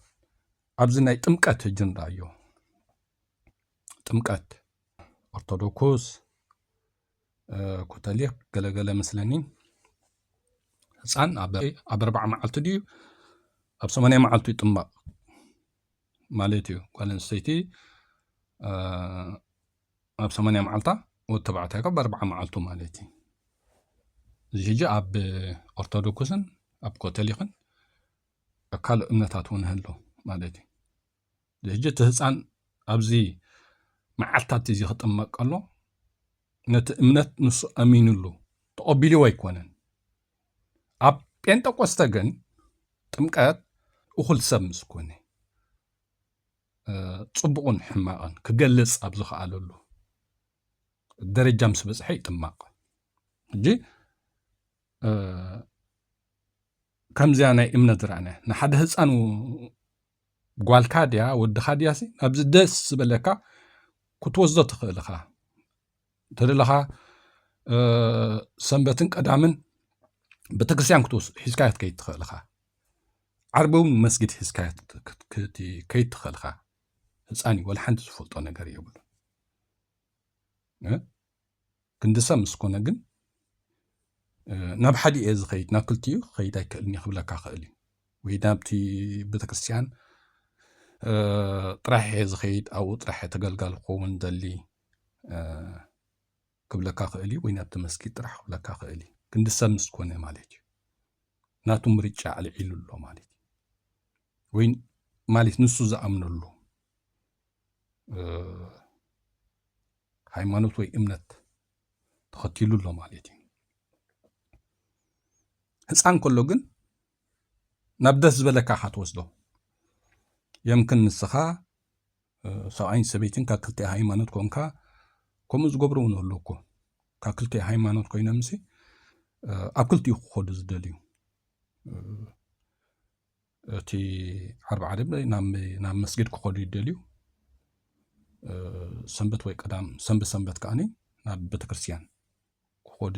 أبزنا تمكت جنرايو تمكت أرثوذكس كتاليق قلقل مسلنين حسان أب 4 معلت ديو أب 8 معلت يطمق مالتيو قال نسيتي أب 8 معلتا وتبعتها ب 4 معلتو مالتي زيجي أب أرثوذكسن أب كتاليقن قال امنتات ونهلو مالتي زيجي تحسان أبزي معلتات زي خطمق الله نت امنت نص امين له تقبلي ويكونن اب بنتقوستغن تمقات اخل سمس كوني صبقون حماقن كجلص اب زخاللو درجه مس بصحي تماق جي كم زاناي امنت رانا نحد حصانو غوالكاديا ودخادياسي ابز دس بلكا كتوزد تخلخا تدلها سنبتن قدامن بتكسيان كتوس حسكايت كيت تخلخا عربون مسجد حسكايت كيت تخلخا حصاني ولا حنت زفلطو ነገር يبل كندسا مسكونه ግን ናብ حدي از خيت ناكلتيو خيت ايكلني خبلكا خالي ويدابتي بتكسيان طرح از خيت او طرح تغلغل قوم دلي كبلكا خالي وين ابت مسكيت راح كبلكا خالي كند سمس كونه مالتي ناتو مريچا على عيلو مالتي وين مالت نسو زامنلو ሃይማኖት ወይ እምነት ተኸቲሉሎ مالتي ህፃን كله ግን ናብ ደስ ዝበለካ ሓትወስዶ يمكن ንስኻ ሰብኣይን ሰበይትን ካብ ክልተ ሃይማኖት ኮንካ كم زغبرو نهلوكو كاكلتي هايمانوت كوينا مسي أكلتي خود زدليو تي 4 عرب نام مسجد خود يدليو سنبت وي قدام سنبت كاني ناب بتكريستيان خود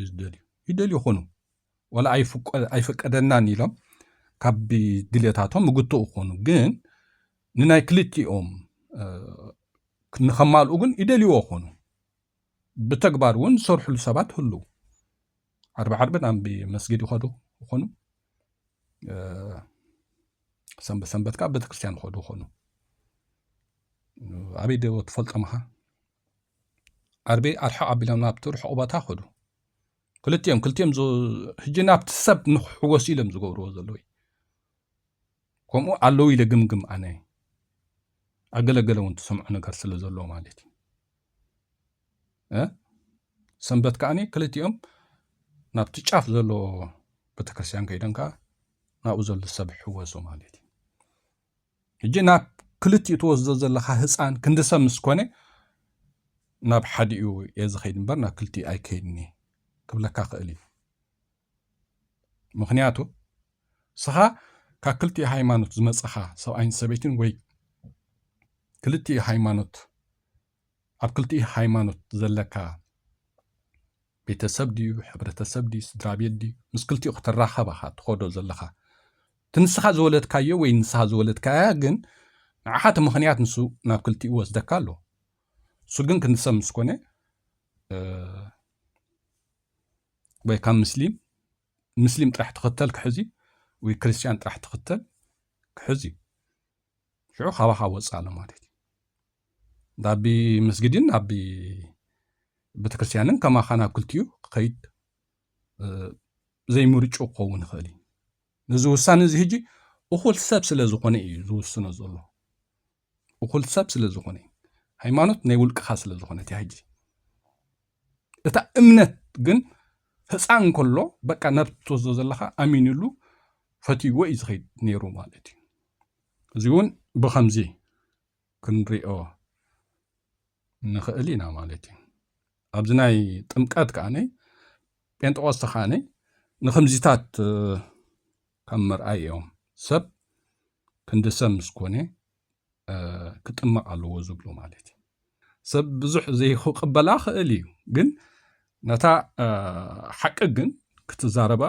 يدليو خونو ولا ايفقدنا نيلم كابي ديليتاتهم مغتو خونو ግን نناي كليتيوم كنخمالو ግን يدليو خونو بتكبر ون صرح السبات هلو 4 عرب نام بمسجد يخدو خونو سنبت كاب بتكريستيان خدو خونو أبي دو تفلت أمها عربي أرحق أبيلنا بتروح أباتا خدو كلتيم زو هجينا بتسب نحو وسيلم زو قبرو زلوي كومو علوي لقمقم أنا أقل وانت سمعنا كرسل زلو مالتي سنبت كاني كلتيم ناب تشاف زلو بتكريستيان كيدنكا نابو زل السبح هو زو مالتي ሕጂ ናብ ክልቲኡ ትወስዶ ዘለካ ህፃን ክንዲ ሰብ ምስ ኮነ ናብ ሓዲኡ እየ ዝኸይድ እምበር ናብ ክልቲኡ ኣይከይድኒ ክብለካ ክእል እዩ። ምክንያቱ ስኻ ካብ ክልቲኡ ሃይማኖት ዝመፅኻ ሰብኣይን ሰበይትን ወይ ክልቲኡ ሃይማኖት ኣብ ክልቲኡ ሃይማኖት ዘለካ ቤተሰብ ድዩ ሕብረተሰብ ድዩ ስድራ ቤት ድዩ ምስ ክልቲኡ ክትራኸብ ኢኻ ትኸዶ ዘለኻ እቲ ንስኻ ዝወለድካዮ ወይ ንስኻ ዝወለድካያ ግን ንዓኻ እቲ ምክንያት ንሱ ናብ ክልቲኡ ወስደካ ኣሎ። እሱ ግን ክንዲ ሰብ ምስ ኮነ ወይ ካብ ምስሊም ጥራሕ ትኽተል ክሕዚ ወይ ክርስቲያን ጥራሕ ትኽተል ክሕዚ ሽዑ ካባኻ ወፅእ ኣሎ ማለት እዩ። ዳቢ መስጊድን ናቢ ቤተክርስትያንን ከማኻ ናብ ክልቲኡ ክኸይድ ዘይምርጩ ክኸውን ይኽእል እዩ። ነዚ ውሳነ እዚ ሕጂ እኹል ሰብ ስለ ዝኾነ እዩ ዝውስኖ ዘሎ። እኹል ሰብ ስለ ዝኾነ እዩ ሃይማኖት ናይ ውልቅኻ ስለ ዝኾነት እያ። ሕጂ እታ እምነት ግን ህፃን ከሎ በቃ ነብቲ ትወስዶ ዘለካ ኣሚንሉ ፈትይዎ እዩ ዝኸይድ ነይሩ ማለት እዩ። እዚ እውን ብከምዚ ክንሪኦ ንኽእል ኢና ማለት እዩ። ኣብዚ ናይ ጥምቀት ከዓነይ ጴንጤቆስተ ከዓነይ ንከምዚታት ካብ ምርኣይ እዮም ሰብ ክንዲ ሰብ ምስ ኮነ ክጥመቕ ኣለዎ ዝብሉ ማለት እዩ። ሰብ ብዙሕ ዘይክቕበላ ክእል እዩ ግን ነታ ሓቂ ግን ክትዛረባ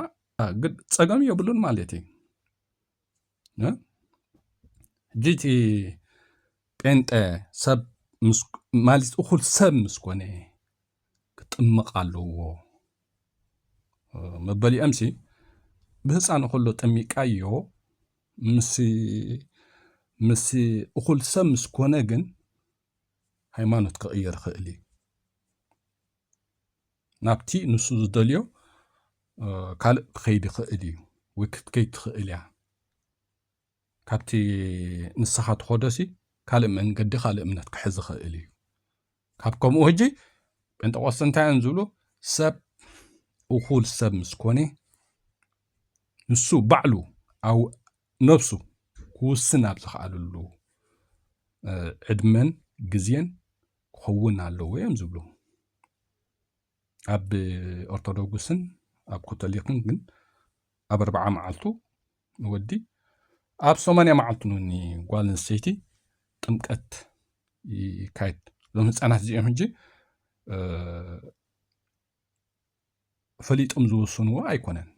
ግን ፀገም የብሉን ማለት እዩ። ሕጂ እቲ ጴንጤ ሰብ ማለት እኹል ሰብ ምስ ኮነ ክጥምቕ ኣለዎ መበሊኦምሲ ብህፃን ከሎ ጠሚቃዮ ምስ እኹል ሰብ ምስ ኮነ ግን ሃይማኖት ክቕየር ክእል እዩ። ናብቲ ንሱ ዝደልዮ ካልእ ክኸይድ ክእል እዩ ወይ ክትከይድ ትኽእል እያ። ካብቲ ንስኻ ትኸዶሲ ካልእ መንገዲ ካልእ እምነት ክሕዝ ክእል እዩ። ካብ ከምኡ ሕጂ ጴንጤቆስተ እንታይ እዮም ዝብሉ ሰብ እኹል ሰብ ምስ ኮነ ንሱ ባዕሉ ኣብ ነብሱ ክውስን ኣብ ዝኽኣለሉ ዕድመን ግዜን ክኸውን ኣለዎ እዮም ዝብሉ። ኣብ ኦርቶዶክስን ኣብ ካቶሊክን ግን ኣብ 40 መዓልቱ ንወዲ ኣብ 80 መዓልቱ ንኒ ጓል ኣንስተይቲ ጥምቀት ይካየድ። ሎም ህፃናት እዚኦም ሕጂ ፈሊጦም ዝውስንዎ ኣይኮነን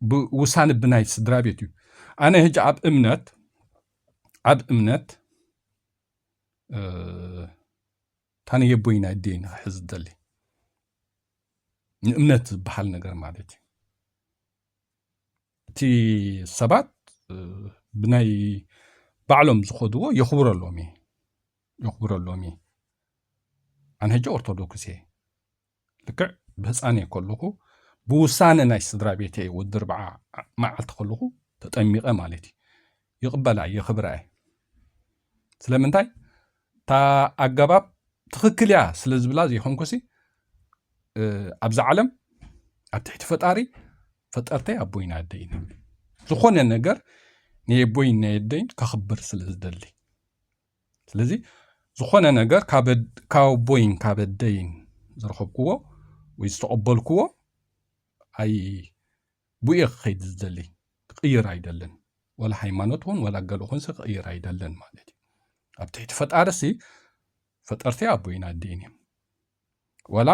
ብውሳነ ብናይ ስድራ ቤት እዩ። ኣነ ሕጂ ኣብ እምነት ታነ የቦይና ደይ ንክሕዝ ደሊ ንእምነት ዝበሃል ነገር ማለት እዩ። እቲ ሰባት ብናይ ባዕሎም ዝኸድዎ የኽብረሎም እየ። ኣነ ሕጂ ኦርቶዶክስ እየ ልክዕ ብህፃነ ከለኹ ብውሳነ ናይ ስድራ ቤት ወዲ 40 መዓልቲ ከለኹ ተጠሚቐ ማለት እዩ። ይቕበላ የኽብራ እየ ስለምንታይ እታ ኣገባብ ትኽክል እያ ስለ ዝብላ ዘይኮንኩሲ ኣብዚ ዓለም ኣብ ትሕቲ ፈጣሪ ፈጠርተይ ኣቦይና ኣደይን ዝኾነ ነገር ንየቦይን ናየደይን ከኽብር ስለ ዝደሊ ስለዚ ዝኾነ ነገር ካብ ኣቦይን ካብ ኣደይን ዝረኸብክዎ ወይ ዝተቐበልክዎ ኣይ ብኡ ክኸይድ ዝደሊ ክቕይር ኣይደለን ወላ ሃይማኖት ውን ወላ ገለ ኾንሲ ክቕይር ኣይደለን ማለት እዩ። ኣብ ትሕቲ ፈጣሪሲ ፈጠርተይ ኣቦይን ኣደይን እዮም ወላ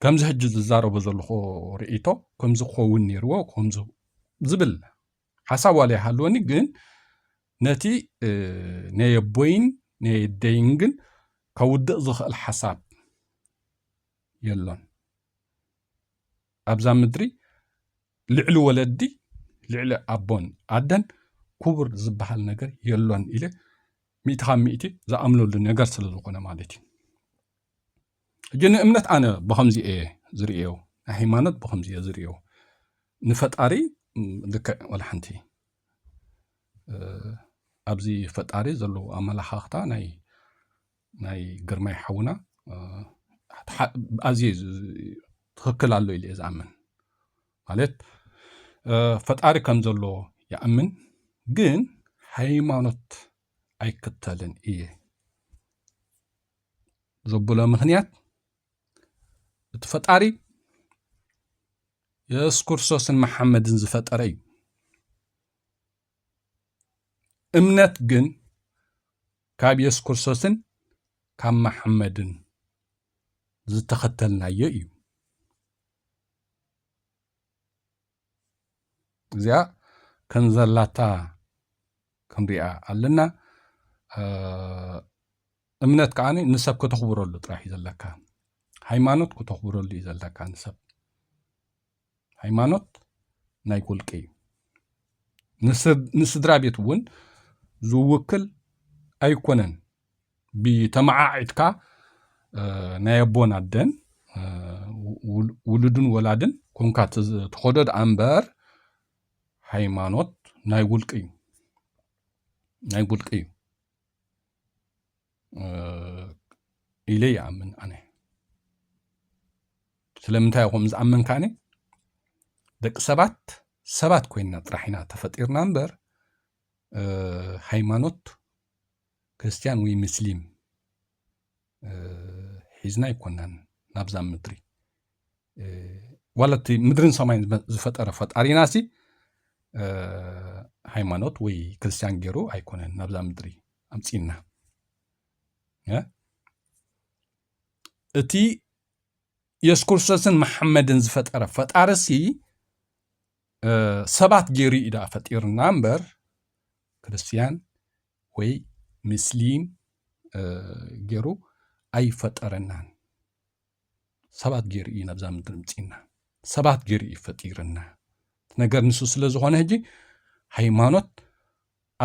ከምዚ ሕጂ ዝዛረቦ ዘለኹ ርእቶ ከምዚ ክኸውን ነይርዎ ከምዚ ዝብል ሓሳብ ዋላ ይሃልወኒ ግን ነቲ ናይ ኣቦይን ናይ ኣደይን ግን ከውድቕ ዝኽእል ሓሳብ የሎን። ኣብዛ ምድሪ ልዕሊ ወለዲ ልዕሊ ኣቦን ኣደን ክቡር ዝበሃል ነገር የሎን ኢለ 100% ዝኣምነሉ ነገር ስለ ዝኾነ ማለት እዩ። ሕጂ ንእምነት ኣነ ብኸምዚ እየ ዝርእዮ ናይ ሃይማኖት ብኸምዚ እየ ዝርእዮ ንፈጣሪ ልክዕ ወላ ሓንቲ ኣብዚ ፈጣሪ ዘለዎ ኣመላኻኽታ ናይ ግርማይ ሓውና ኣዝየ ትኽክል ኣሎ ኢለ ዝኣምን ማለት ፈጣሪ ከም ዘሎ ይኣምን ግን ሃይማኖት ኣይክተልን እየ ዘብሎ ምክንያት እቲ ፈጣሪ ኢየሱስ ክርስቶስን መሐመድን ዝፈጠረ እዩ እምነት ግን ካብ ኢየሱስ ክርስቶስን ካብ መሐመድን ዝተኸተልናዮ እዩ እዚኣ ከንዘላታ ክንሪኣ ኣለና እምነት ከዓኒ ንሰብ ከተኽብረሉ ጥራሕ እዩ ዘለካ ሃይማኖት ከተኽብረሉ እዩ ዘለካ ንሰብ ሃይማኖት ናይ ውልቂ እዩ ንስድራ ቤት እውን ዝውክል ኣይኮነን ብተመዓዒትካ ናይ ኣቦን ኣደን ውሉድን ወላድን ኮንካ ትኸዶ ደኣ እምበር ሃይማኖት ናይ ውልቂ እዩ ናይ ውልቂ እዩ ኢለ ይኣምን ኣነ ስለምንታይ ከም ዝኣምን ካነ ደቂ ሰባት ኮይንና ጥራሕ ኢና ተፈጢርና እምበር ሃይማኖት ክርስቲያን ወይ ሙስሊም ሒዝና ይኮናን ናብዛ ምድሪ ዋላቲ ምድርን ሰማይን ዝፈጠረ ፈጣሪናሲ ሃይማኖት ወይ ክርስቲያን ገይሩ ኣይኮነን ናብዛ ምድሪ ኣምፂና እቲ ኢየሱስ ክርስቶስን መሐመድን ዝፈጠረ ፈጣሪሲ ሰባት ገይሩ ኢዳ ፈጢርና እምበር ክርስቲያን ወይ ሙስሊም ገይሩ ኣይፈጠረናን ሰባት ገይሩ እዩ ናብዛ ምድሪ ምፂና ሰባት ገይሩ እዩ ፈጢርና ነገር ንሱ ስለ ዝኾነ ሕጂ ሃይማኖት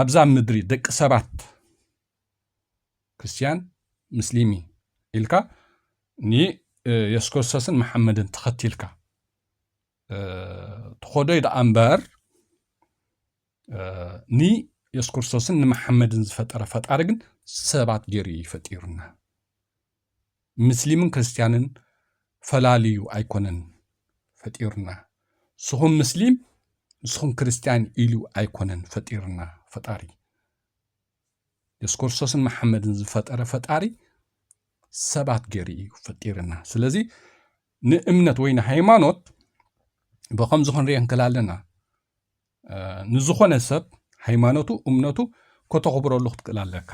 ኣብዛ ምድሪ ደቂ ሰባት ክርስቲያን ሙስሊሚ ኢልካ ኢየሱስ ክርስቶስን መሐመድን ተኸቲልካ ተኸዶ ደኣ እምበር ኢየሱስ ክርስቶስን ንመሐመድን ዝፈጠረ ፈጣሪ ግን ሰባት ገይሩ ይፈጢሩና ሙስሊምን ክርስቲያንን ፈላልዩ ኣይኮነን ፈጢሩና ስኹም ሙስሊም ንስኹም ክርስቲያን ኢሉ ኣይኮነን ፈጢሩና ፈጣሪ ኢየሱስ ክርስቶስን መሐመድን ዝፈጠረ ፈጣሪ ሰባት ገይሩ እዩ ፈጢሩና ስለዚ ንእምነት ወይ ንሃይማኖት ብኸምዚ ክንሪኦ ንክእል ኣለና ንዝኾነ ሰብ ሃይማኖቱ እምነቱ ከተኽብረሉ ክትክእል ኣለካ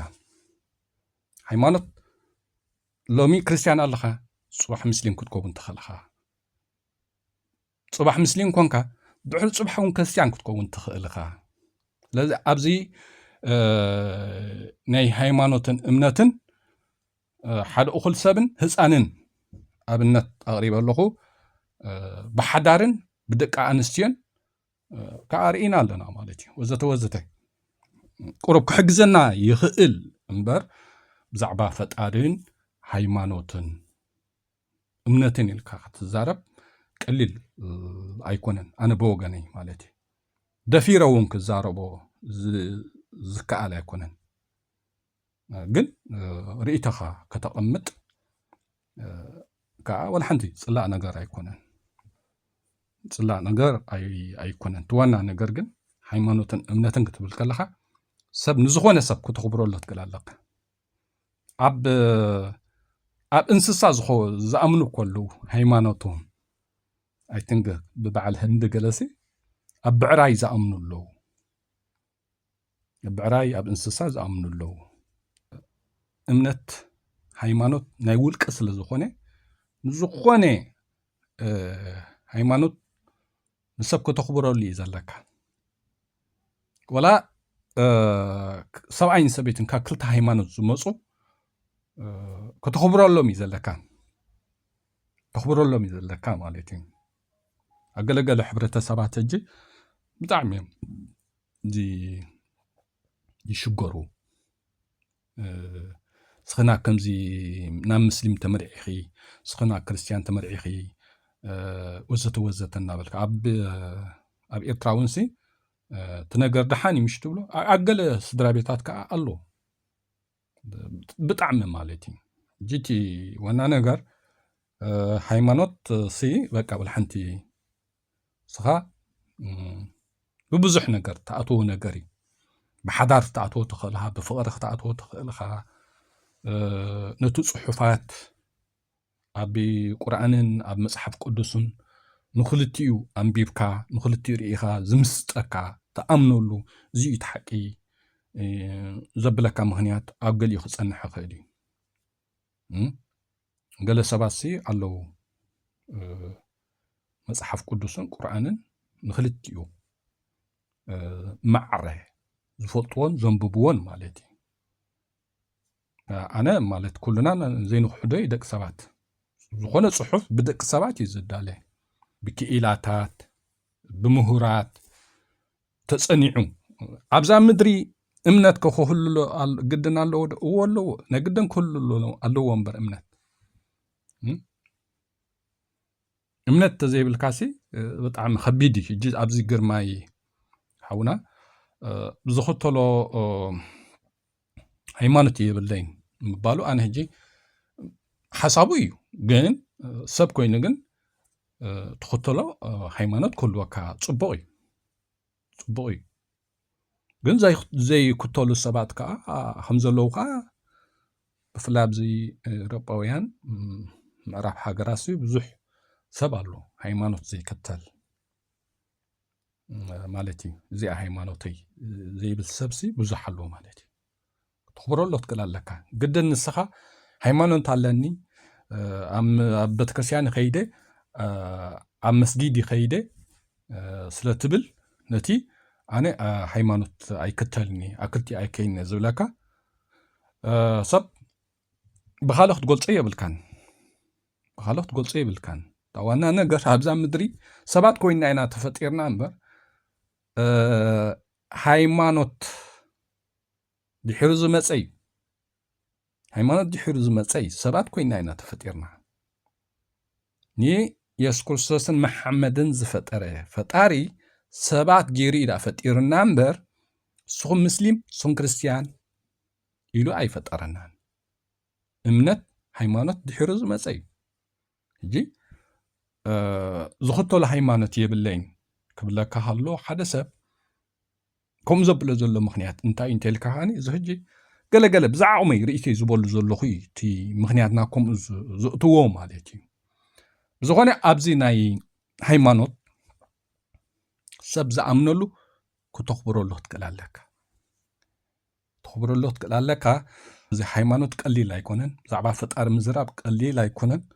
ሃይማኖት ሎሚ ክርስቲያን ኣለኻ ፅባሕ ሙስሊም ክትከውን ትኽእልኻ ፅባሕ ሙስሊም ኮንካ ድሕሪ ፅባሕ እውን ክርስቲያን ክትከውን ትኽእል ኢኻ ስለዚ ኣብዚ ናይ ሃይማኖትን እምነትን ሓደ እኹል ሰብን ህፃንን ኣብነት ኣቕሪበ ኣለኹ ብሓዳርን ብደቂ ኣንስትዮን ከኣርኢና ኣለና ማለት እዩ ወዘተ ወዘተ ቁሩብ ክሕግዘና ይኽእል እምበር ብዛዕባ ፈጣሪን ሃይማኖትን እምነትን ኢልካ ክትዛረብ ቀሊል ኣይኮነን ኣነ ብወገነይ ማለት እዩ ደፊረ እውን ክዛረቦ ዝከኣል ኣይኮነን ግን ርእይተኻ ከተቐምጥ ከዓ ወላ ሓንቲ ፅላእ ነገር ኣይኮነን ፅላእ ነገር ኣይኮነን ትዋና ነገር ግን ሃይማኖትን እምነትን ክትብል ከለኻ ሰብ ንዝኾነ ሰብ ክትኽብረሉ ትክእል ኣለካ ኣብ እንስሳ ዝኣምኑ ከሉ ሃይማኖቶም ኣይትንግ ብበዓል ህንዲ ገለሲ ኣብ ብዕራይ ዝኣምኑ ኣለዉ ብዕራይ ኣብ እንስሳ ዝኣምኑ ኣለዉ እምነት ሃይማኖት ናይ ውልቂ ስለ ዝኾነ ንዝኾነ ሃይማኖት ንሰብ ከተኽብረሉ እዩ ዘለካ ወላ ሰብኣይን ሰበይትን ካብ ክልተ ሃይማኖት ዝመፁ ከተኽብረሎም እዩ ዘለካ ተኽብረሎም እዩ ዘለካ ማለት እዩ ኣገለገለ ሕብረተሰባት ሕጂ ብጣዕሚ ይሽገሩ ስኽና ከምዚ ናብ ሙስሊም ተመርዒኺ ስኽና ክርስቲያን ተመርዒኺ ወዘተ ወዘተ እናበልካ ኣብ ኤርትራ ውንሲ እቲ ነገር ድሓን ይምሽ ትብሎ ኣገለ ስድራ ቤታት ከዓ ኣሎ ብጣዕሚ ማለት እዩ ጂቲ ዋና ነገር ሃይማኖት ሲ በቃ ብልሓንቲ ስኻ ብብዙሕ ነገር ተኣትዎ ነገር እዩ بحضار تأتو تخلها بفقر تأتو تخلها نتو صحفات أبي قرآن أب مصحف قدسون نخلتيو أنبيبكا نخلتيو رئيخا زمستكا تأمنولو زي تحكي زبلكا مهنيات أبقل يخص أنحا خيلي قال سباسي علو مصحف قدسون قرآن نخلتيو معره زفلطون زنببون مالتي أنا مالت كلنا زي نخدي دك سبات زخونة صحف بدك سبات يزد عليه بكئلاتات بمهورات تصنيعو أبزا مدري امنت كخو هلو قدنا اللو ولو نقدن كل اللو ومبر امنت امنت تزي بالكاسي بطعم خبيدي جيز أبزي قرماي حونا بزخطلو هيمانتي يبلين مبالو أنا هجي حسابي جن سب كوين جن تخطلو هيمانت كل وكا صبوي جن زي كتلو السبات كا حمزة لوكا بفلاب زي ربويان معرف حاجة راسي بزح سبالو هيمانت زي كتل مالتي زي هيمانتي زي بالسبسي بزحلو مالتي تخبروا له تقول لك قد النسخة هيمانون تعلني أم بتكسيان خيدة أم مسجدي خيدة سلتبل نتي أنا هيمانوت أي كتلني أكلتي أي كين زولكا صب بخالق تقول صية بالكان طوانا أنا قرش هبزان مدري سبات كوين أنا تفتيرنا أمبر هيمانوت دي حرز مسعي هيمانوت دي حرز مسعي سبات كوين أنا تفتيرنا ني يسكرسوسن محمدن زفتره فتاري سبات جيري دا فتيرنا أمبر سون مسلم سون كريستيان يلو أي فترنا امنت هيمانوت دي حرز مسعي جي زخطو لهيمانوت يبلين كبلك هالو حدث كم زبل زلو مخنيات انت الكهاني زهجي قال بزعمي رئيتي زبل زلو خي تي مخنياتنا كم زقتو مالتي زغوني أبزي ناي هيمانوت سبز أمنلو كتخبرو له تقلال لك زي هيمانوت قليل يكونن زعبا فطار مزراب قليل يكونن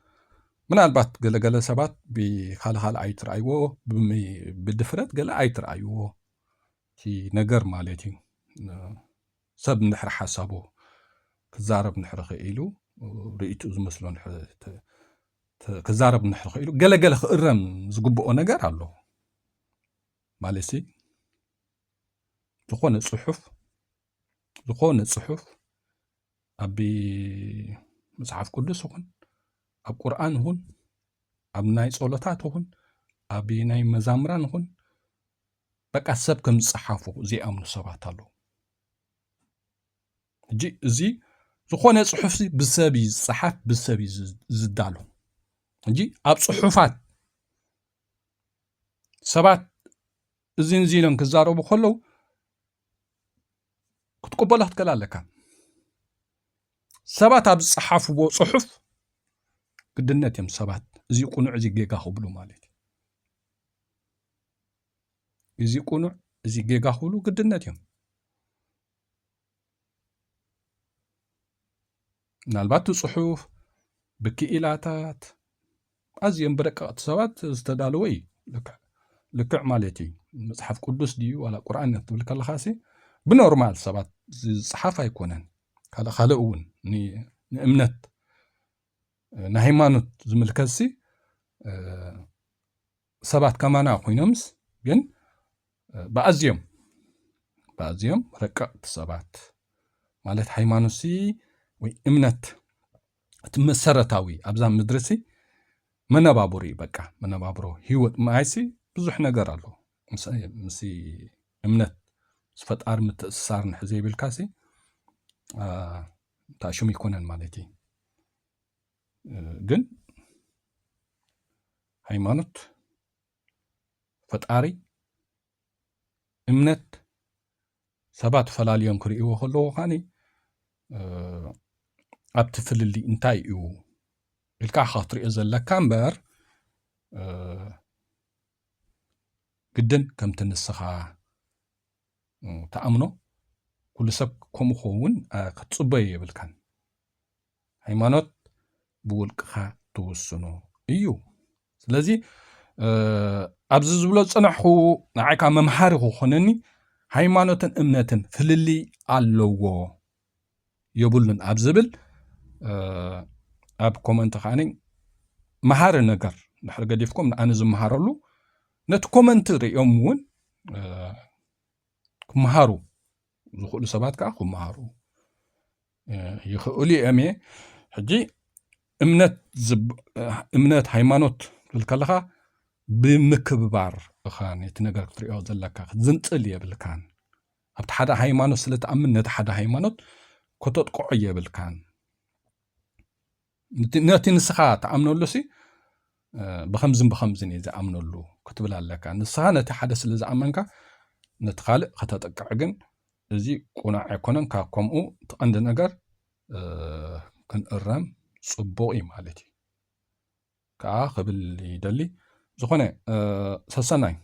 من البات قال سبات بخال عيتر أيوه بالدفرات قال عيتر أيوه تي نجر مالتي سب نحر حسابه كزارب نحر خيلو رئيتو زمسلو نحر كزارب نحر خيلو قال خرم زقبو نجر الله مالسي زخون الصحف أبي مصحف قدس هون أب قرآن هون أب ناي صولتات هون أبي ناي مزامران هون بقى سب كم صحافو زي أمن سبات الله جي زي زخون الصحف بسبي صحف بسبي زدالو جي أب صحفات سبات زين كزارو بخلو كتقبلها تكلال لك سبات أب صحافو صحف قدنت يم سبات زي قنوع زي جيجا خبلو مالتي زي قنوع زي جيجا خبلو قدنت يم نالباتو صحف بكئلاتات أزيم بركات سبات استدالوي لكع مالتي مصحف قدس دي ولا قرآن تبلك الله خاسي بنورمال سبات صحافة يكونن هذا خالقون ني امنت نهيمانوت زملكسي سبات كمانا خوينمس جن بأزيم ركعت سبات مالت هيمانوسي وي امنت تمسرتاوي أبزام مدرسي منبابوري بقى منبابرو هيوت مايسي بزح نجر الله مسي امنت فطار متأثر نحزي بالكاسي تاشوم يكونن مالتي جن هيمانوت فطاري امنت ሰባት ፈላልዮም ክርእይዎ ከለዎ ኻኒ ኣብቲ ፍልሊ እንታይ እዩ ኢልካ ክትሪኦ ዘለካ እምበር ግድን ከምቲ ንስኻ ተኣምኖ ኩሉ ሰብ ከምኡ ክኸውን ክትፅበዮ የብልካን ሃይማኖት ብውልቅኻ ትውስኖ እዩ ስለዚ ኣብዚ ዝብሎ ፅንሕኹ ንዓይካ መምሃሪ ክኾነኒ ሃይማኖትን እምነትን ፍልሊ ኣለዎ የብሉን ኣብ ዝብል ኣብ ኮመንት ኻኒ መሃሪ ነገር ድሕሪ ገዲፍኩም ንኣነ ዝመሃረሉ ነቲ ኮመንት ሪኦም እውን ክመሃሩ ዝኽእሉ ሰባት ከዓ ክመሃሩ ይኽእሉ እዮም እየ ሕጂ እምነት ሃይማኖት ክብል ከለኻ ብምክብባር ኢኻ ነቲ ነገር ክትሪኦ ዘለካ ክትዝንፅል የብልካን ኣብቲ ሓደ ሃይማኖት ስለ ተኣምን ነቲ ሓደ ሃይማኖት ከተጥቅዖ የብልካን ነቲ ንስኻ ተኣምነሉ ሲ ብኸምዝን ብኸምዝን እየ ዝኣምነሉ ክትብል ኣለካ ንስኻ ነቲ ሓደ ስለ ዝኣመንካ ነቲ ካልእ ከተጠቅዕ ግን እዚ ቁናዕ ኣይኮነን ካብ ከምኡ ትቐንዲ ነገር ክንእረም ፅቡቕ እዩ ማለት እዩ ከዓ ክብል ይደሊ ዝኾነ ሰሰናይ